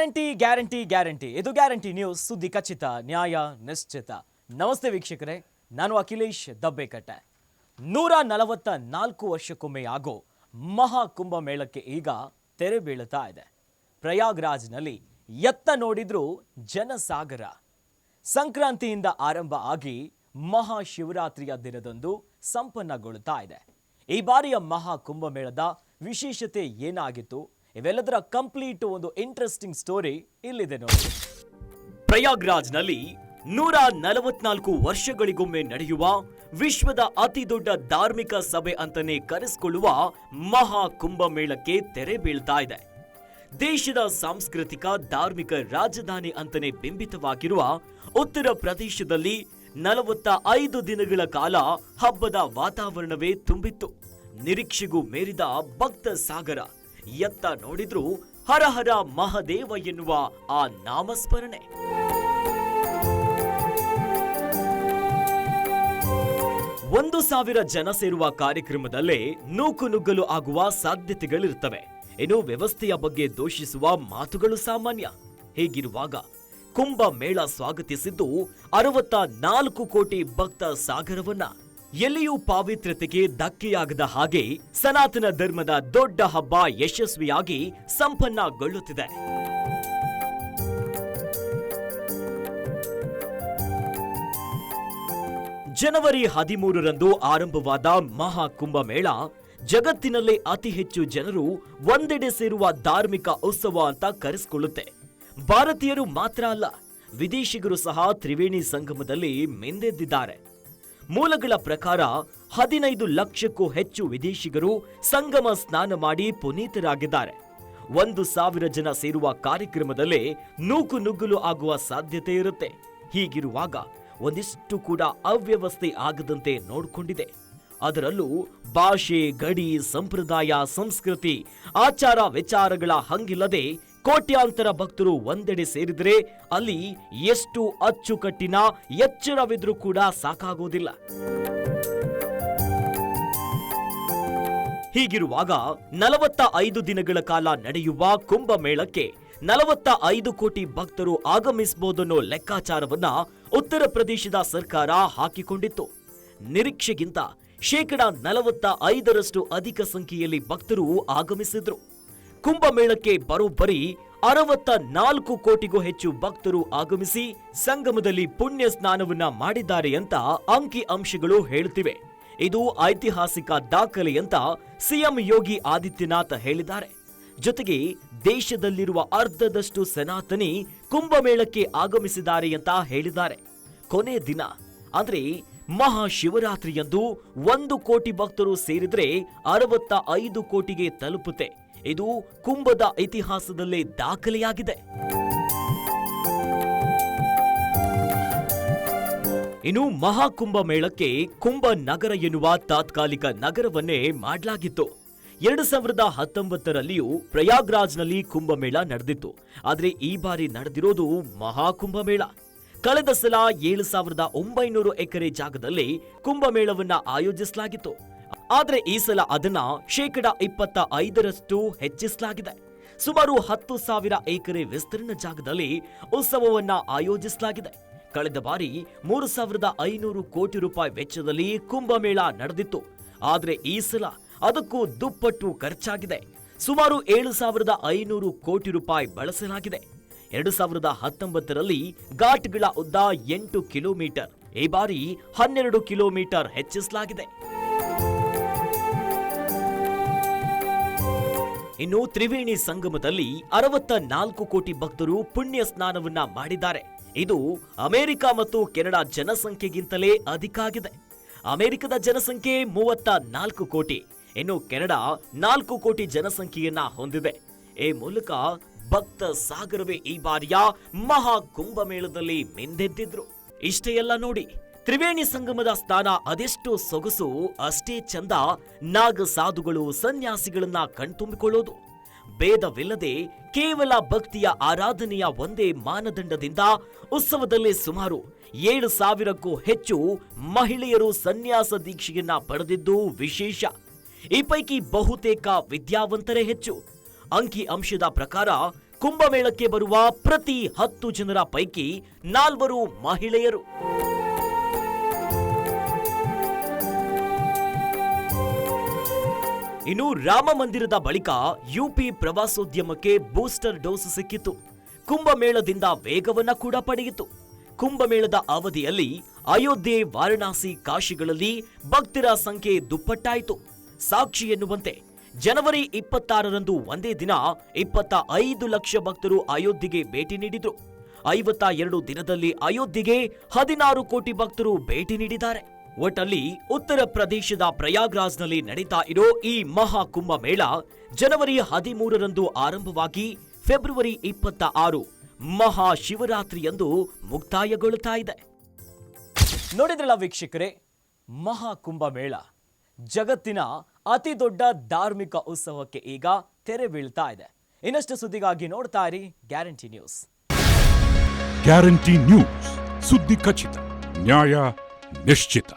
Guarantee guarantee guarantee ಇದು guarantee news ಸುದ್ದಿ ಖಚಿತ ನ್ಯಾಯ ನಿಶ್ಚಿತ. ನಮಸ್ತೆ ವೀಕ್ಷಕರೇ, ನಾನು ಅಖಿಲೇಶ್ ದಬ್ಬೆಕಟ್ಟೆ. 144 ವರ್ಷಕ್ಕೊಮ್ಮೆ ಆಗೋ ಮಹಾ ಕುಂಭಮೇಳಕ್ಕೆ ಈಗ ತೆರೆ ಬೀಳುತ್ತಾ ಇದೆ. ಪ್ರಯಾಗ್ರಾಜ್ನಲ್ಲಿ ಎತ್ತ ನೋಡಿದ್ರೂ ಜನಸಾಗರ. ಸಂಕ್ರಾಂತಿಯಿಂದ ಆರಂಭ ಆಗಿ ಮಹಾಶಿವರಾತ್ರಿಯ ದಿನದಂದು ಸಂಪನ್ನಗೊಳ್ಳುತ್ತಾ ಇದೆ. ಈ ಬಾರಿಯ ಮಹಾ ಕುಂಭಮೇಳದ ವಿಶೇಷತೆ ಏನಾಗಿತ್ತು, ಇವೆಲ್ಲದರ ಕಂಪ್ಲೀಟ್ ಒಂದು ಇಂಟ್ರೆಸ್ಟಿಂಗ್ ಸ್ಟೋರಿ ಇಲ್ಲಿದೆ ನೋಡಿ. ಪ್ರಯಾಗ್ರಾಜ್ನಲ್ಲಿ 144 ವರ್ಷಗಳಿಗೊಮ್ಮೆ ನಡೆಯುವ ವಿಶ್ವದ ಅತಿ ದೊಡ್ಡ ಧಾರ್ಮಿಕ ಸಭೆ ಅಂತಾನೆ ಕರೆಸಿಕೊಳ್ಳುವ ಮಹಾ ಕುಂಭಮೇಳಕ್ಕೆ ತೆರೆ ಬೀಳ್ತಾ ಇದೆ. ದೇಶದ ಸಾಂಸ್ಕೃತಿಕ ಧಾರ್ಮಿಕ ರಾಜಧಾನಿ ಅಂತಾನೆ ಬಿಂಬಿತವಾಗಿರುವ ಉತ್ತರ ಪ್ರದೇಶದಲ್ಲಿ 45 ದಿನಗಳ ಕಾಲ ಹಬ್ಬದ ವಾತಾವರಣವೇ ತುಂಬಿತ್ತು. ನಿರೀಕ್ಷೆಗೂ ಮೀರಿದ ಭಕ್ತ ಸಾಗರ. ಎತ್ತ ನೋಡಿದ್ರೂ ಹರ ಹರ ಮಹದೇವ ಎನ್ನುವ ಆ ನಾಮಸ್ಮರಣೆ. ಒಂದು 1000 ಜನ ಸೇರುವ ಕಾರ್ಯಕ್ರಮದಲ್ಲೇ ನೂಕುನುಗ್ಗಲು ಆಗುವ ಸಾಧ್ಯತೆಗಳಿರ್ತವೆ. ಇನ್ನು ವ್ಯವಸ್ಥೆಯ ಬಗ್ಗೆ ದೂಷಿಸುವ ಮಾತುಗಳು ಸಾಮಾನ್ಯ. ಹೀಗಿರುವಾಗ ಕುಂಭ ಮೇಳ ಸ್ವಾಗತಿಸಿದ್ದು 64 ಕೋಟಿ ಭಕ್ತ ಸಾಗರವನ್ನ. ಎಲ್ಲಿಯೂ ಪಾವಿತ್ರ್ಯತೆಗೆ ಧಕ್ಕೆಯಾಗದ ಹಾಗೆ ಸನಾತನ ಧರ್ಮದ ದೊಡ್ಡ ಹಬ್ಬ ಯಶಸ್ವಿಯಾಗಿ ಸಂಪನ್ನಗೊಳ್ಳುತ್ತಿದೆ. ಜನವರಿ 13ರಂದು ಆರಂಭವಾದ ಮಹಾ ಕುಂಭಮೇಳ ಜಗತ್ತಿನಲ್ಲೇ ಅತಿ ಹೆಚ್ಚು ಜನರು ಒಂದೆಡೆ ಸೇರುವ ಧಾರ್ಮಿಕ ಉತ್ಸವ ಅಂತ ಕರೆಸಿಕೊಳ್ಳುತ್ತೆ. ಭಾರತೀಯರು ಮಾತ್ರ ಅಲ್ಲ, ವಿದೇಶಿಗರು ಸಹ ತ್ರಿವೇಣಿ ಸಂಗಮದಲ್ಲಿ ಮಿಂದೆದ್ದಿದ್ದಾರೆ. ಮೂಲಗಳ ಪ್ರಕಾರ 15 ಲಕ್ಷಕ್ಕೂ ಹೆಚ್ಚು ವಿದೇಶಿಗರು ಸಂಗಮ ಸ್ನಾನ ಮಾಡಿ ಪುನೀತರಾಗಿದ್ದಾರೆ. 1,000 ಜನ ಸೇರುವ ಕಾರ್ಯಕ್ರಮದಲ್ಲೇ ನೂಕುನುಗ್ಗಲು ಆಗುವ ಸಾಧ್ಯತೆ ಇರುತ್ತೆ. ಹೀಗಿರುವಾಗ ಒಂದಿಷ್ಟು ಕೂಡ ಅವ್ಯವಸ್ಥೆ ಆಗದಂತೆ ನೋಡಿಕೊಂಡಿದೆ. ಅದರಲ್ಲೂ ಭಾಷೆ, ಗಡಿ, ಸಂಪ್ರದಾಯ, ಸಂಸ್ಕೃತಿ, ಆಚಾರ ವಿಚಾರಗಳ ಹಂಗಿಲ್ಲದೆ ಕೋಟ್ಯಾಂತರ ಭಕ್ತರು ಒಂದೆಡೆ ಸೇರಿದರೆ ಅಲ್ಲಿ ಎಷ್ಟು ಅಚ್ಚುಕಟ್ಟಿನ ಎಚ್ಚರವಿದ್ರೂ ಕೂಡ ಸಾಕಾಗೋದಿಲ್ಲ. ಹೀಗಿರುವಾಗ 45 ದಿನಗಳ ಕಾಲ ನಡೆಯುವ ಕುಂಭಮೇಳಕ್ಕೆ 45 ಕೋಟಿ ಭಕ್ತರು ಆಗಮಿಸಬಹುದನ್ನೋ ಲೆಕ್ಕಾಚಾರವನ್ನ ಉತ್ತರ ಪ್ರದೇಶದ ಸರ್ಕಾರ ಹಾಕಿಕೊಂಡಿತ್ತು. ನಿರೀಕ್ಷೆಗಿಂತ 45% ಅಧಿಕ ಸಂಖ್ಯೆಯಲ್ಲಿ ಭಕ್ತರು ಆಗಮಿಸಿದ್ರು. ಕುಂಭಮೇಳಕ್ಕೆ ಬರೋಬ್ಬರಿ 64 ಕೋಟಿಗೂ ಹೆಚ್ಚು ಭಕ್ತರು ಆಗಮಿಸಿ ಸಂಗಮದಲ್ಲಿ ಪುಣ್ಯ ಸ್ನಾನವನ್ನ ಮಾಡಿದ್ದಾರೆ ಅಂತ ಅಂಕಿ ಅಂಶಗಳು ಹೇಳುತ್ತಿವೆ. ಇದು ಐತಿಹಾಸಿಕ ದಾಖಲೆ ಅಂತ ಸಿಎಂ ಯೋಗಿ ಆದಿತ್ಯನಾಥ್ ಹೇಳಿದ್ದಾರೆ. ಜೊತೆಗೆ ದೇಶದಲ್ಲಿರುವ ಅರ್ಧದಷ್ಟು ಸನಾತನಿ ಕುಂಭಮೇಳಕ್ಕೆ ಆಗಮಿಸಿದ್ದಾರೆ ಅಂತ ಹೇಳಿದ್ದಾರೆ. ಕೊನೆ ದಿನ ಅಂದ್ರೆ ಮಹಾಶಿವರಾತ್ರಿಯಂದು 1 ಕೋಟಿ ಭಕ್ತರು ಸೇರಿದ್ರೆ 65 ಕೋಟಿಗೆ ತಲುಪುತ್ತೆ. ಇದು ಕುಂಭದ ಇತಿಹಾಸದಲ್ಲೇ ದಾಖಲೆಯಾಗಿದೆ. ಇನ್ನು ಮಹಾಕುಂಭ ಮೇಳಕ್ಕೆ ಕುಂಭ ನಗರ ಎನ್ನುವ ತಾತ್ಕಾಲಿಕ ನಗರವನ್ನೇ ಮಾಡಲಾಗಿತ್ತು. 2019ರಲ್ಲಿಯೂ ಪ್ರಯಾಗ್ರಾಜ್ನಲ್ಲಿ ಕುಂಭಮೇಳ ನಡೆದಿತ್ತು. ಆದ್ರೆ ಈ ಬಾರಿ ನಡೆದಿರೋದು ಮಹಾಕುಂಭಮೇಳ. ಕಳೆದ ಸಲ 7,900 ಎಕರೆ ಜಾಗದಲ್ಲಿ ಕುಂಭಮೇಳವನ್ನ ಆಯೋಜಿಸಲಾಗಿತ್ತು. ಆದ್ರೆ ಈ ಸಲ ಅದನ್ನ 25% ಹೆಚ್ಚಿಸಲಾಗಿದೆ. ಸುಮಾರು 10,000 ಎಕರೆ ವಿಸ್ತೀರ್ಣ ಜಾಗದಲ್ಲಿ ಉತ್ಸವವನ್ನ ಆಯೋಜಿಸಲಾಗಿದೆ. ಕಳೆದ ಬಾರಿ 3,500 ಕೋಟಿ ರೂಪಾಯಿ ವೆಚ್ಚದಲ್ಲಿ ಕುಂಭಮೇಳ ನಡೆದಿತ್ತು. ಆದ್ರೆ ಈ ಸಲ ಅದಕ್ಕೂ ದುಪ್ಪಟ್ಟು ಖರ್ಚಾಗಿದೆ. ಸುಮಾರು 7,500 ಕೋಟಿ ರೂಪಾಯಿ ಬಳಸಲಾಗಿದೆ. 2019ರಲ್ಲಿ ಘಾಟ್ಗಳ ಉದ್ದ 8 ಕಿಲೋಮೀಟರ್, ಈ ಬಾರಿ 12 ಕಿಲೋಮೀಟರ್ ಹೆಚ್ಚಿಸಲಾಗಿದೆ. ಇನ್ನು ತ್ರಿವೇಣಿ ಸಂಗಮದಲ್ಲಿ 64 ಕೋಟಿ ಭಕ್ತರು ಪುಣ್ಯ ಸ್ನಾನವನ್ನ ಮಾಡಿದ್ದಾರೆ. ಇದು ಅಮೆರಿಕ ಮತ್ತು ಕೆನಡಾ ಜನಸಂಖ್ಯೆಗಿಂತಲೇ ಅಧಿಕ ಆಗಿದೆ. ಅಮೆರಿಕದ ಜನಸಂಖ್ಯೆ 34 ಕೋಟಿ, ಇನ್ನು ಕೆನಡಾ 4 ಕೋಟಿ ಜನಸಂಖ್ಯೆಯನ್ನ ಹೊಂದಿದೆ. ಈ ಮೂಲಕ ಭಕ್ತ ಸಾಗರವೇ ಈ ಬಾರಿಯ ಮಹಾ ಕುಂಭಮೇಳದಲ್ಲಿ ಮಿಂದೆದ್ದಿದ್ರು. ಇಷ್ಟೇ ಎಲ್ಲ ನೋಡಿ, ತ್ರಿವೇಣಿ ಸಂಗಮದ ಸ್ಥಾನ ಅದೆಷ್ಟು ಸೊಗಸು, ಅಷ್ಟೇ ಚಂದ ನಾಗ ಸಾಧುಗಳು, ಸನ್ಯಾಸಿಗಳನ್ನ ಕಣ್ತುಂಬಿಕೊಳ್ಳೋದು. ಭೇದವಿಲ್ಲದೆ ಕೇವಲ ಭಕ್ತಿಯ ಆರಾಧನೆಯ ಒಂದೇ ಮಾನದಂಡದಿಂದ ಉತ್ಸವದಲ್ಲಿ ಸುಮಾರು 7,000ಕ್ಕೂ ಹೆಚ್ಚು ಮಹಿಳೆಯರು ಸನ್ಯಾಸ ದೀಕ್ಷೆಯನ್ನ ಪಡೆದಿದ್ದು ವಿಶೇಷ. ಈ ಪೈಕಿ ಬಹುತೇಕ ವಿದ್ಯಾವಂತರೇ ಹೆಚ್ಚು. ಅಂಕಿ ಅಂಶದ ಪ್ರಕಾರ ಕುಂಭಮೇಳಕ್ಕೆ ಬರುವ ಪ್ರತಿ 10 ಜನರ ಪೈಕಿ 4 ಮಹಿಳೆಯರು. ಇನ್ನು ರಾಮ ಮಂದಿರದ ಬಳಿಕ ಯುಪಿ ಪ್ರವಾಸೋದ್ಯಮಕ್ಕೆ ಬೂಸ್ಟರ್ ಡೋಸ್ ಸಿಕ್ಕಿತು. ಕುಂಭಮೇಳದಿಂದ ವೇಗವನ್ನ ಕೂಡ ಪಡೆಯಿತು. ಕುಂಭಮೇಳದ ಅವಧಿಯಲ್ಲಿ ಅಯೋಧ್ಯೆ, ವಾರಣಾಸಿ, ಕಾಶಿಗಳಲ್ಲಿ ಭಕ್ತರ ಸಂಖ್ಯೆ ದುಪ್ಪಟ್ಟಾಯಿತು. ಸಾಕ್ಷಿ ಎನ್ನುವಂತೆ ಜನವರಿ 26ರಂದು ಒಂದೇ ದಿನ 25 ಲಕ್ಷ ಭಕ್ತರು ಅಯೋಧ್ಯೆಗೆ ಭೇಟಿ ನೀಡಿದ್ರು. 52 ದಿನದಲ್ಲಿ ಅಯೋಧ್ಯೆಗೆ 16 ಕೋಟಿ ಭಕ್ತರು ಭೇಟಿ ನೀಡಿದ್ದಾರೆ. ಒಟ್ಟಲ್ಲಿ ಉತ್ತರ ಪ್ರದೇಶದ ಪ್ರಯಾಗ್ರಾಜ್ನಲ್ಲಿ ನಡೀತಾ ಇರೋ ಈ ಮಹಾ ಕುಂಭಮೇಳ ಜನವರಿ 13ರಂದು ಆರಂಭವಾಗಿ ಫೆಬ್ರವರಿ 26 ಮಹಾ ಶಿವರಾತ್ರಿಯಂದು ಮುಕ್ತಾಯಗೊಳ್ಳುತ್ತಾ ಇದೆ. ನೋಡಿದ್ರಲ್ಲ ವೀಕ್ಷಕರೇ, ಮಹಾ ಕುಂಭಮೇಳ ಜಗತ್ತಿನ ಅತಿ ದೊಡ್ಡ ಧಾರ್ಮಿಕ ಉತ್ಸವಕ್ಕೆ ಈಗ ತೆರೆ ಬೀಳ್ತಾ ಇದೆ. ಇನ್ನಷ್ಟು ಸುದ್ದಿಗಾಗಿ ನೋಡ್ತಾ ಇರಿ ಗ್ಯಾರಂಟಿ ನ್ಯೂಸ್. ಗ್ಯಾರಂಟಿ ನ್ಯೂಸ್, ಸುದ್ದಿ ಖಚಿತ, ನ್ಯಾಯ ನಿಶ್ಚಿತ.